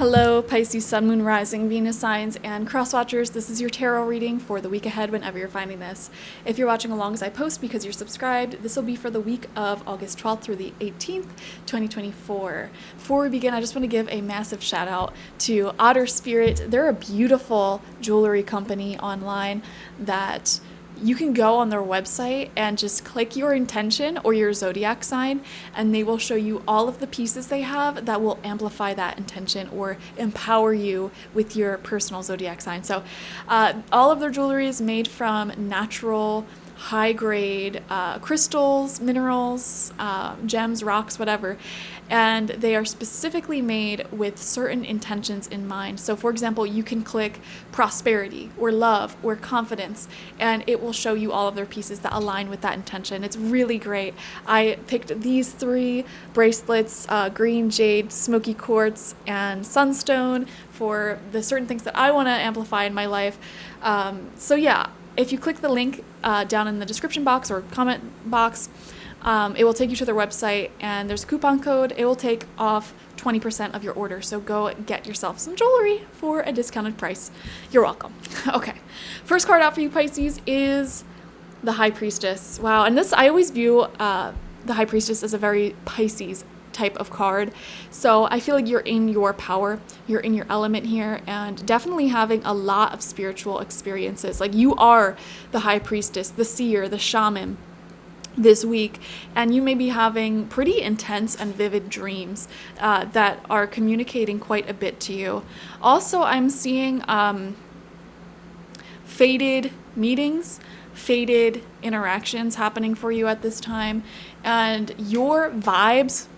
Hello, Pisces, Sun, Moon, Rising, Venus signs, and cross watchers. This is your tarot reading for the week ahead whenever you're finding this. If you're watching along as I post because you're subscribed, this will be for the week of August 12th through the 18th, 2024. Before we begin, I just want to give a massive shout out to Lauraspirit. They're a beautiful jewelry company online that you can go on their website and just click your intention or your zodiac sign, and they will show you all of the pieces they have that will amplify that intention or empower you with your personal zodiac sign. So all of their jewelry is made from natural, high-grade crystals, minerals, gems, rocks, whatever, and they are specifically made with certain intentions in mind. So for example, you can click prosperity or love or confidence, and it will show you all of their pieces that align with that intention. It's really great. I picked these three bracelets, green jade, smoky quartz, and sunstone for the certain things that I want to amplify in my life. So yeah, if you click the link down in the description box or comment box, it will take you to their website, and there's a coupon code. It will take off 20% of your order. So go get yourself some jewelry for a discounted price. You're welcome. Okay. First card out for you, Pisces, is the High Priestess. Wow. And this, I always view the High Priestess as a very Pisces type of card. So I feel like you're in your power, you're in your element here, and definitely having a lot of spiritual experiences. Like, you are the High Priestess, the seer, the shaman this week, and you may be having pretty intense and vivid dreams that are communicating quite a bit to you. Also, I'm seeing fated meetings, fated interactions happening for you at this time, and your vibes,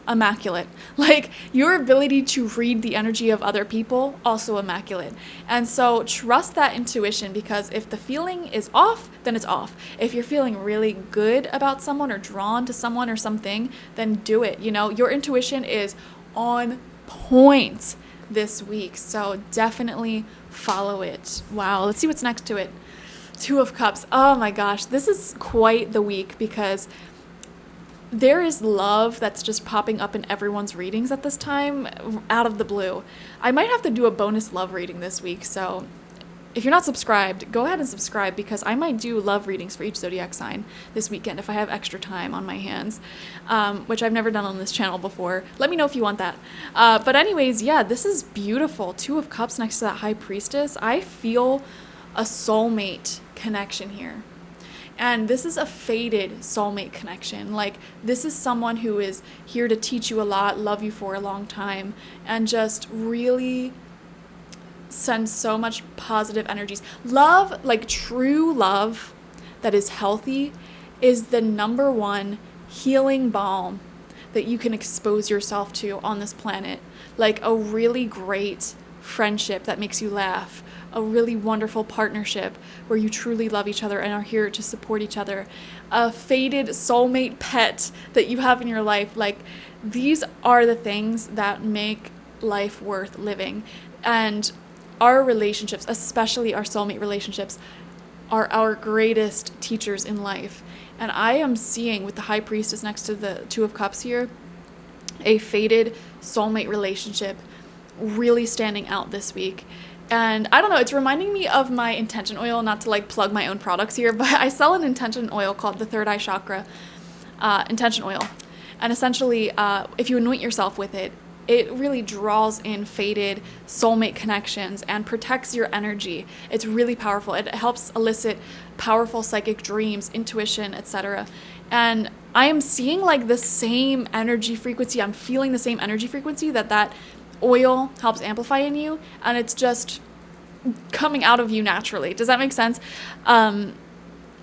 immaculate. Like, your ability to read the energy of other people, also immaculate. And so trust that intuition, because if the feeling is off, then it's off. If you're feeling really good about someone or drawn to someone or something, then do it. You know, your intuition is on point this week, so definitely follow it. Wow, let's see what's next to it. Two of Cups. Oh my gosh, this is quite the week, because there is love that's just popping up in everyone's readings at this time out of the blue. I might have to do a bonus love reading this week, so if you're not subscribed, go ahead and subscribe, because I might do love readings for each zodiac sign this weekend if I have extra time on my hands, which I've never done on this channel before. Let me know if you want that. But anyways, yeah, this is beautiful. Two of Cups next to that High Priestess. I feel a soulmate connection here. And this is a fated soulmate connection. Like, this is someone who is here to teach you a lot, love you for a long time, and just really send so much positive energies. Love, like true love that is healthy, is the number one healing balm that you can expose yourself to on this planet. Like, a really great friendship that makes you laugh, a really wonderful partnership where you truly love each other and are here to support each other, a fated soulmate pet that you have in your life. Like, these are the things that make life worth living. And our relationships, especially our soulmate relationships, are our greatest teachers in life. And I am seeing, with the High Priestess next to the Two of Cups here, a fated soulmate relationship really standing out this week. And I don't know, it's reminding me of my intention oil, not to like plug my own products here, but I sell an intention oil called the Third Eye Chakra intention oil. And essentially, if you anoint yourself with it, it really draws in fated soulmate connections and protects your energy. It's really powerful. It helps elicit powerful psychic dreams, intuition, etc. And I am seeing like the same energy frequency. I'm feeling the same energy frequency that oil helps amplify in you, and it's just coming out of you naturally. Does that make sense?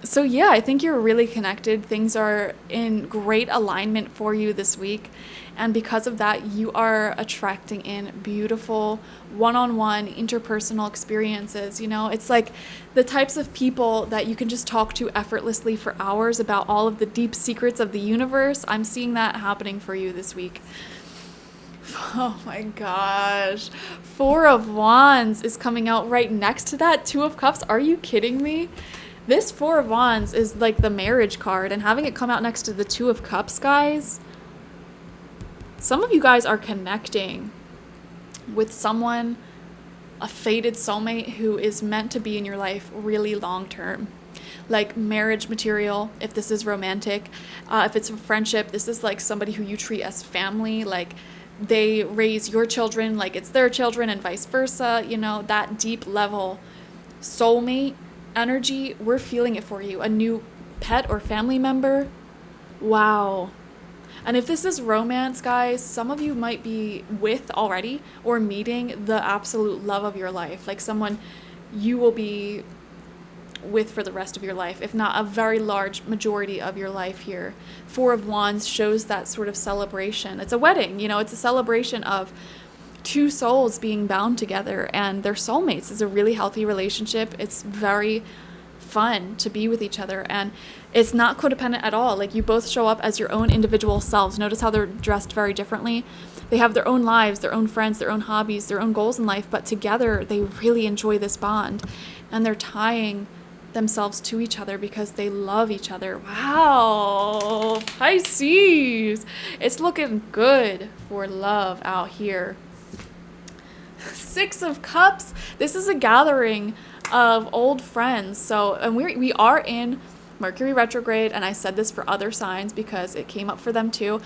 So yeah, I think you're really connected. Things are in great alignment for you this week, and because of that, you are attracting in beautiful one-on-one interpersonal experiences. You know, it's like the types of people that you can just talk to effortlessly for hours about all of the deep secrets of the universe. I'm seeing that happening for you this week. Oh my gosh. Four of Wands is coming out right next to that Two of Cups. Are you kidding me? This Four of Wands is like the marriage card, and having it come out next to the Two of Cups, guys, some of you guys are connecting with someone, a fated soulmate who is meant to be in your life really long term. Like marriage material, if this is romantic. If it's a friendship, this is like somebody who you treat as family. Like they raise your children like it's their children and vice versa. You know, that deep level soulmate energy, we're feeling it for you. A new pet or family member. Wow. And if this is romance, guys, some of you might be with already or meeting the absolute love of your life, like someone you will be with for the rest of your life, if not a very large majority of your life here. Four of Wands shows that sort of celebration. It's a wedding, you know, it's a celebration of two souls being bound together and they're soulmates. It's a really healthy relationship. It's very fun to be with each other, and it's not codependent at all. Like you both show up as your own individual selves. Notice how they're dressed very differently. They have their own lives, their own friends, their own hobbies, their own goals in life, but together they really enjoy this bond, and they're tying themselves to each other because they love each other. Wow, Pisces, it's looking good for love out here. Six of Cups. This is a gathering of old friends. So, and we are in Mercury retrograde, and I said this for other signs because it came up for them too.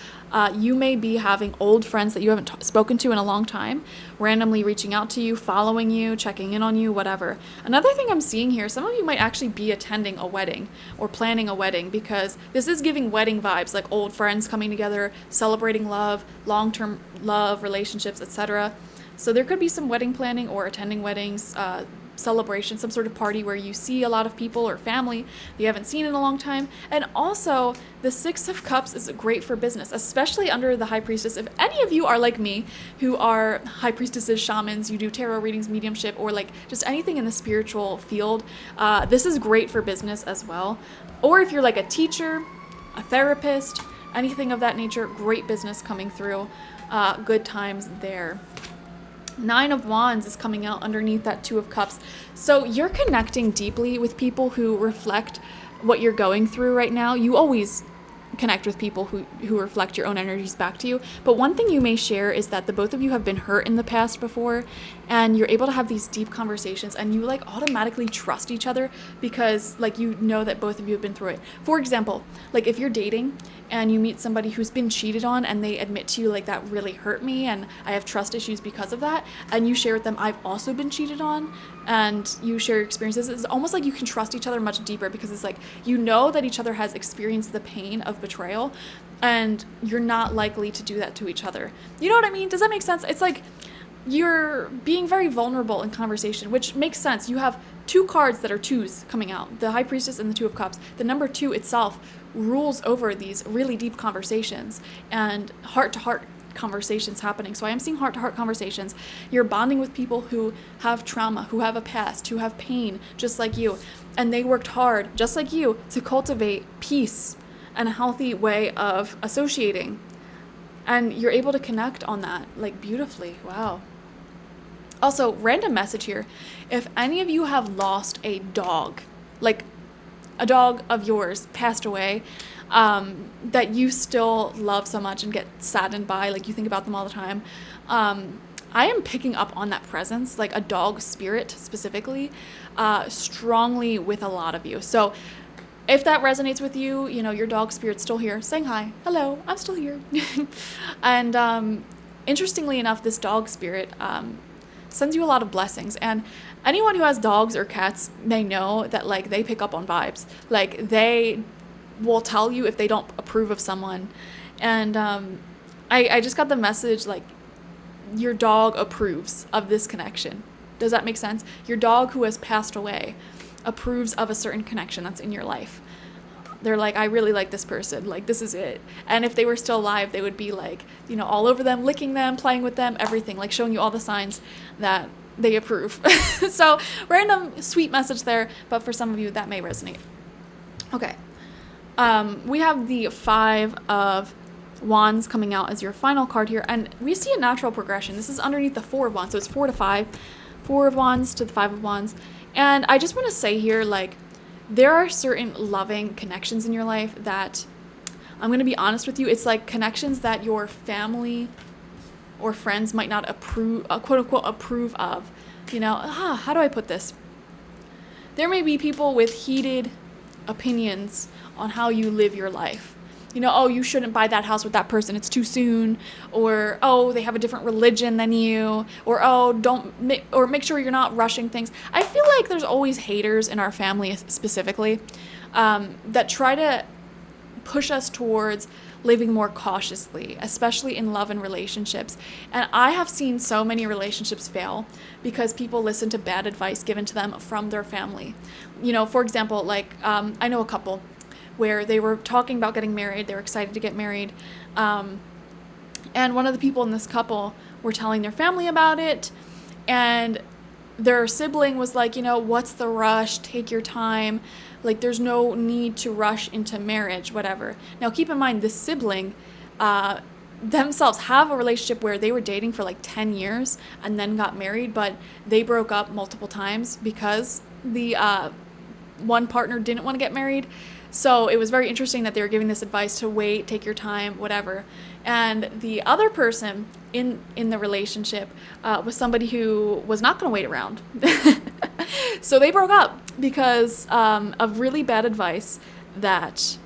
You may be having old friends that you haven't spoken to in a long time, randomly reaching out to you, following you, checking in on you, whatever. Another thing I'm seeing here, some of you might actually be attending a wedding or planning a wedding, because this is giving wedding vibes, like old friends coming together, celebrating love, long-term love, relationships, etc. So there could be some wedding planning or attending weddings, celebration, some sort of party where you see a lot of people or family that you haven't seen in a long time. And also the Six of Cups is great for business, especially under the High Priestess. If any of you are like me, who are High Priestesses, shamans, you do tarot readings, mediumship, or like just anything in the spiritual field, this is great for business as well. Or if you're like a teacher, a therapist, anything of that nature, great business coming through, good times there. Nine of Wands is coming out underneath that Two of Cups. So you're connecting deeply with people who reflect what you're going through right now. You always connect with people who reflect your own energies back to you. But one thing you may share is that the both of you have been hurt in the past before, and you're able to have these deep conversations, and you like automatically trust each other because like you know that both of you have been through it. For example, like if you're dating and you meet somebody who's been cheated on and they admit to you like that really hurt me and I have trust issues because of that, and you share with them I've also been cheated on, and you share your experiences, it's almost like you can trust each other much deeper because it's like you know that each other has experienced the pain of betrayal and you're not likely to do that to each other. You know what I mean? Does that make sense? It's like you're being very vulnerable in conversation, which makes sense. You have two cards that are twos coming out, the High Priestess and the Two of Cups. The number two itself rules over these really deep conversations and heart-to-heart conversations happening. So I am seeing heart-to-heart conversations. You're bonding with people who have trauma, who have a past, who have pain, just like you. And they worked hard, just like you, to cultivate peace and a healthy way of associating. And you're able to connect on that, like, beautifully. Wow. Also, random message here. If any of you have lost a dog, like a dog of yours passed away, that you still love so much and get saddened by, like you think about them all the time, I am picking up on that presence, like a dog spirit specifically, strongly with a lot of you. So if that resonates with you, you know, your dog spirit's still here, saying hi, hello, I'm still here. And interestingly enough, this dog spirit sends you a lot of blessings. And anyone who has dogs or cats may know that, like, they pick up on vibes. Like, they will tell you if they don't approve of someone. And I just got the message, like, your dog approves of this connection. Does that make sense? Your dog who has passed away approves of a certain connection that's in your life. They're like, I really like this person, like, this is it. And if they were still alive, they would be like, you know, all over them, licking them, playing with them, everything, like showing you all the signs that they approve. So random sweet message there, but for some of you that may resonate. Okay. We have the Five of Wands coming out as your final card here, and we see a natural progression. This is underneath the Four of Wands, so it's 4 to 5, 4 of Wands to the 5 of Wands. And I just want to say here, like, there are certain loving connections in your life that, I'm going to be honest with you, it's like connections that your family or friends might not approve, quote unquote, approve of. How do I put this? There may be people with heated opinions on how you live your life. Oh, you shouldn't buy that house with that person, it's too soon. Or, oh, they have a different religion than you. Or, oh, make sure you're not rushing things. I feel like there's always haters in our family specifically that try to push us towards living more cautiously, especially in love and relationships. And I have seen so many relationships fail because people listen to bad advice given to them from their family. For example, I know a couple where they were talking about getting married. They were excited to get married. And one of the people in this couple were telling their family about it. And their sibling was like, what's the rush? Take your time. There's no need to rush into marriage, whatever. Now, keep in mind, this sibling themselves have a relationship where they were dating for 10 years and then got married, but they broke up multiple times because the one partner didn't want to get married. So it was very interesting that they were giving this advice to wait, take your time, whatever. And the other person in the relationship was somebody who was not going to wait around. So they broke up because of really bad advice that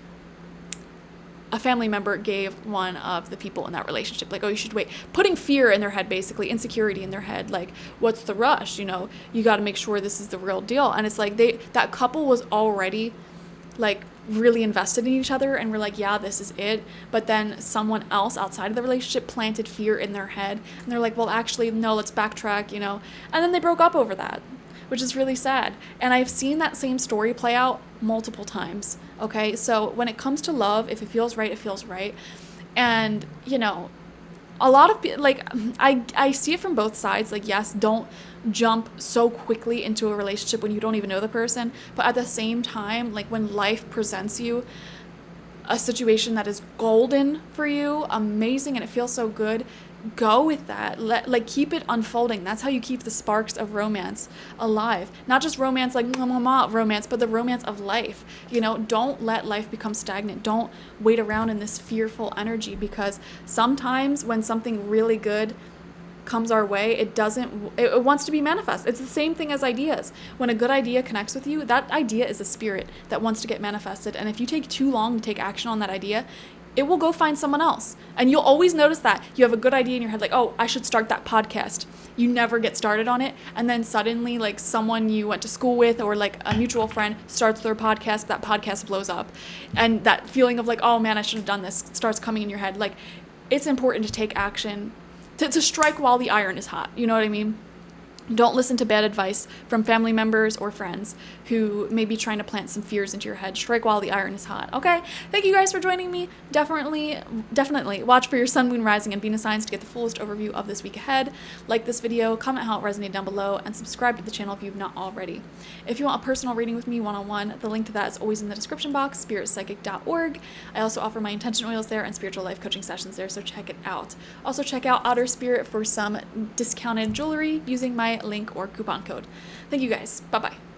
a family member gave one of the people in that relationship. Oh, you should wait. Putting fear in their head, basically, insecurity in their head. What's the rush? You got to make sure this is the real deal. And it's that couple was already really invested in each other and were yeah, this is it. But then someone else outside of the relationship planted fear in their head. And they're well, actually, no, let's backtrack, And then they broke up over that, which is really sad. And I've seen that same story play out multiple times. Okay, so when it comes to love, if it feels right, it feels right. And, a lot of people, I see it from both sides. Yes, don't jump so quickly into a relationship when you don't even know the person. But at the same time, when life presents you a situation that is golden for you, amazing, and it feels so good, go with that. Keep it unfolding. That's how you keep the sparks of romance alive. Not just romance romance, but the romance of life. Don't let life become stagnant. Don't wait around in this fearful energy, because sometimes when something really good comes our way, it wants to be manifest. It's the same thing as ideas. When a good idea connects with you, that idea is a spirit that wants to get manifested. And if you take too long to take action on that idea, it will go find someone else. And you'll always notice that you have a good idea in your head, oh, I should start that podcast. You never get started on it. And then suddenly someone you went to school with or a mutual friend starts their podcast, that podcast blows up. And that feeling of oh man, I should have done this starts coming in your head. It's important to take action, to strike while the iron is hot. You know what I mean? Don't listen to bad advice from family members or friends who may be trying to plant some fears into your head. Strike while the iron is hot. Okay? Thank you guys for joining me. Definitely watch for your sun, moon, rising, and Venus signs to get the fullest overview of this week ahead. Like this video, comment how it resonated down below, and subscribe to the channel if you've not already. If you want a personal reading with me one-on-one, the link to that is always in the description box, spiritpsychic.org. I also offer my intention oils there and spiritual life coaching sessions there, so check it out. Also check out Outer Spirit for some discounted jewelry using my link or coupon code. Thank you guys. Bye-bye.